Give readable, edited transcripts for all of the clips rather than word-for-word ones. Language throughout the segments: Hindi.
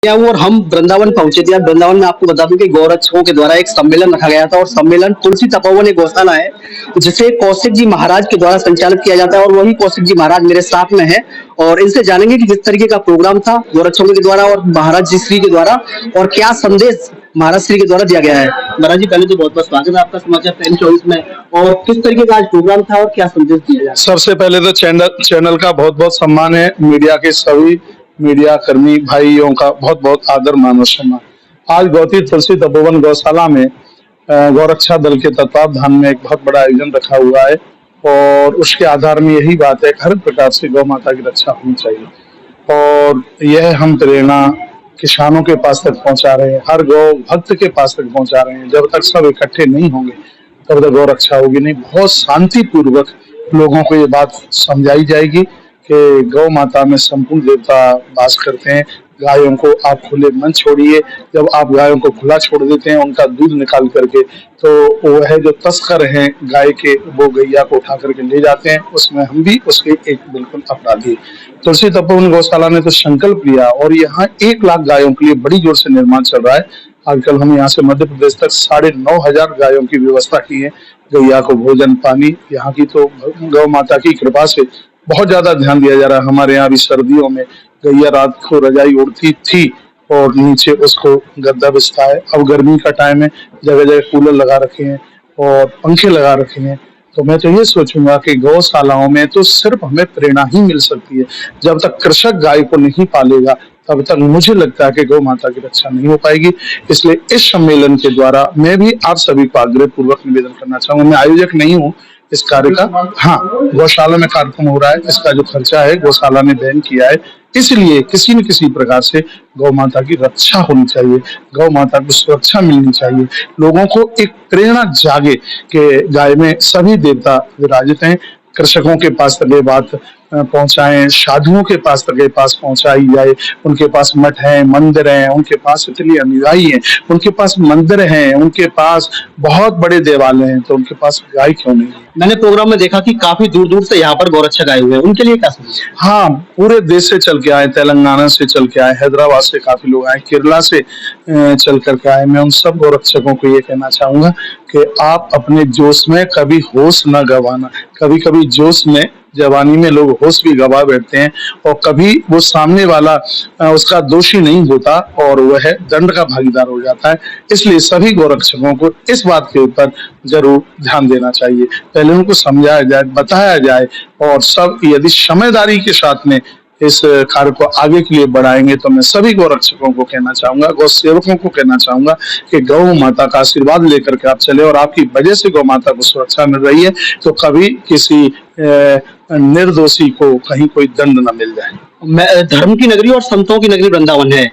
क्या हुआ और हम वृंदावन पहुंचे थे। अब वृंदावन में आपको बता दूं कि गौरक्षकों के द्वारा एक सम्मेलन रखा गया था और सम्मेलन तुलसी तपोवन एक गौशाला है जिसे कौशिक जी महाराज के द्वारा संचालित किया जाता है और वही कौशिक जी महाराज मेरे साथ में है और इनसे जानेंगे कि किस तरीके का प्रोग्राम था गौरक्षकों के द्वारा और महाराज जी श्री के द्वारा और क्या संदेश महाराज श्री के द्वारा दिया गया है। महाराज जी पहले तो बहुत बहुत स्वागत है आपका समाचार टाइम 24 में। और किस तरीके का आज प्रोग्राम था और क्या संदेश दिया जाए। सबसे पहले तो चैनल का बहुत बहुत सम्मान है। मीडिया के सभी मीडिया कर्मी भाइयों का बहुत बहुत आदर मान और सम्मान। आज गौती तुलसी तपोवन गौशाला में गौरक्षा दल के तत्वावधान में एक बहुत बड़ा आयोजन रखा हुआ है और उसके आधार में यही बात है हर प्रकार से गौ माता की रक्षा होनी चाहिए और यह हम प्रेरणा किसानों के पास तक पहुंचा रहे हैं, हर गौ भक्त के पास तक पहुंचा रहे हैं। जब तक सब इकट्ठे नहीं होंगे तब तक गौ रक्षा होगी नहीं। बहुत शांतिपूर्वक लोगों को ये बात समझाई जाएगी कि गौ माता में संपूर्ण देवता वास करते हैं। गायों को आप खुले मन छोड़िए। जब आप गायों को खुला छोड़ देते हैं उनका दूध निकाल करके तो वह जो तस्कर हैं गाय के वो गैया को उठा करके ले जाते हैं, उसमें हम भी उसके एक बिल्कुल अपराधी। तुलसी तपोवन गौशाला ने तो संकल्प लिया और यहाँ 1 लाख गायों के लिए बड़ी जोर से निर्माण चल रहा है। आजकल हम यहाँ से मध्य प्रदेश तक 9,500 गायों की व्यवस्था की है। गैया को भोजन पानी यहाँ की तो गौ माता की कृपा से बहुत ज्यादा ध्यान दिया जा रहा है। हमारे यहाँ भी सर्दियों में गैया रात को रजाई उड़ती थी और नीचे उसको गद्दा बिछता है। अब गर्मी का टाइम है, जगह जगह कूलर लगा रखे हैं और पंखे लगा रखे हैं। तो मैं तो ये सोचूंगा कि गौशालाओं में तो सिर्फ हमें प्रेरणा ही मिल सकती है। जब तक कृषक गाय को नहीं पालेगा तब तक मुझे लगता है कि गौ माता की रक्षा नहीं हो पाएगी। इसलिए इस सम्मेलन के द्वारा मैं भी आप सभी को आग्रह पूर्वक निवेदन करना चाहूंगा। मैं आयोजक नहीं हूँ इस कार्य का, हाँ गौशाला में कार्यक्रम हो रहा है, इसका जो खर्चा है गौशाला ने वहन किया है। इसलिए किसी न किसी प्रकार से गौ माता की रक्षा होनी चाहिए, गौ माता को सुरक्षा मिलनी चाहिए। लोगों को एक प्रेरणा जागे कि गाय में सभी देवता विराजित हैं। कृषकों के पास तक ये बात पहुंचाएं, साधुओं के पास तक ये पास पहुंचाई जाए। उनके पास मठ है, मंदिर हैं, उनके पास इतने अनुयायी हैं, उनके पास मंदिर हैं, उनके पास बहुत बड़े देवालय हैं, तो उनके पास गाय क्यों नहीं है। मैंने प्रोग्राम में देखा कि काफी दूर दूर से यहाँ पर गौरक्षक आए हुए हैं, उनके लिए क्या समझ। हाँ, पूरे देश से चल के आए, तेलंगाना से चल के आए, हैदराबाद से काफी लोग आए, केरला से चल करके आए। मैं उन सब गौरक्षकों को ये कहना चाहूंगा कि आप अपने जोश में कभी होश न गंवाना। कभी कभी जोश में जवानी में लोग होश भी गवा बैठते हैं और कभी वो सामने वाला उसका दोषी नहीं होता और वह दंड का भागीदार हो जाता है। इसलिए सभी गौरक्षकों को इस बात के ऊपर जरूर ध्यान देना चाहिए। पहले उनको समझाया जाए, बताया जाए और सब यदि समझदारी के साथ में इस कार्य को आगे के लिए बढ़ाएंगे तो मैं सभी गौरक्षकों को कहना चाहूंगा, गौ सेवकों को कहना चाहूंगा कि गौ माता का आशीर्वाद लेकर के आप चले और आपकी वजह से गौ माता को सुरक्षा मिल रही है तो कभी किसी निर्दोषी को कहीं कोई दंड न मिल जाए। धर्म की नगरी और संतों की नगरी वृंदावन है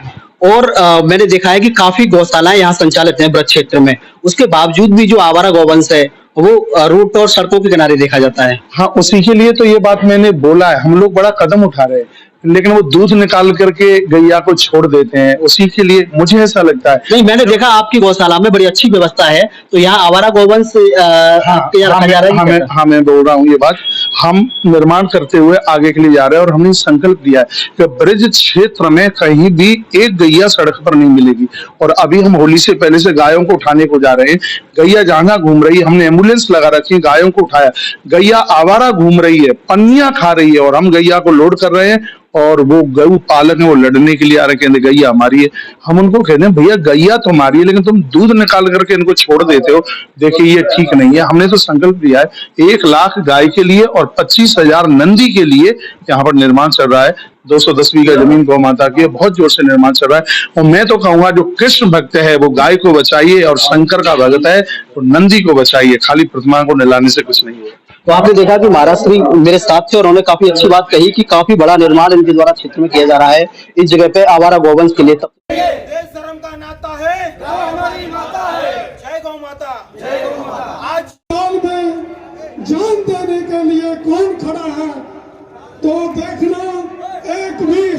और मैंने देखा है कि काफी गौशालाएं यहाँ संचालित हैं ब्रज क्षेत्र में। उसके बावजूद भी जो आवारा गौवंश है वो रोड और सड़कों के किनारे देखा जाता है। हाँ, उसी के लिए तो ये बात मैंने बोला है। हम लोग बड़ा कदम उठा रहे हैं लेकिन वो दूध निकाल करके गैया को छोड़ देते हैं। उसी के लिए मुझे ऐसा लगता है। नहीं, मैंने देखा आपकी गौशाला में बड़ी अच्छी व्यवस्था है, तो यहाँ आवारा गौवंश हाँ, मैं बोल रहा हूँ ये बात। हम निर्माण करते हुए आगे के लिए जा रहे हैं और हमने संकल्प लिया है कि ब्रज क्षेत्र में कहीं भी एक गैया सड़क पर नहीं मिलेगी। और अभी हम होली से पहले से गायों को उठाने को जा रहे हैं। गैया जहां घूम रही है, हमने एम्बुलेंस लगा रखी है, गायों को उठाया। गैया आवारा घूम रही है, पन्नियां खा रही है और हम गैया को लोड कर रहे हैं और वो गौ पालक है वो लड़ने के लिए आ रहे, कहते गैया हमारी है। हम उनको कहते हैं भैया गैया तो हमारी है लेकिन तुम दूध निकाल करके इनको छोड़ देते हो, देखिए ये ठीक नहीं है। हमने तो संकल्प लिया है 1 लाख गाय के लिए और 25,000 नंदी के लिए यहाँ पर निर्माण चल रहा है। 210 बीघा जमीन गौ माता की है, बहुत जोर से निर्माण चल रहा है। और मैं तो कहूंगा जो कृष्ण भक्त है वो गाय को बचाइए और शंकर का भक्त है तो नंदी को बचाइए। खाली प्रतिमा को नहलाने से कुछ नहीं होगा। तो आपने देखा कि महाराज श्री मेरे साथ थे और उन्होंने काफी अच्छी बात कही कि काफी बड़ा निर्माण इनके द्वारा क्षेत्र में किया जा रहा है इस जगह पे आवारा गौवंश के लिए। देश धर्म का नाता है, हमारी माता है। जय गौ माता, जय गौ माता। आज में जान देने के लिए कौन खड़ा है तो देखना, एक भी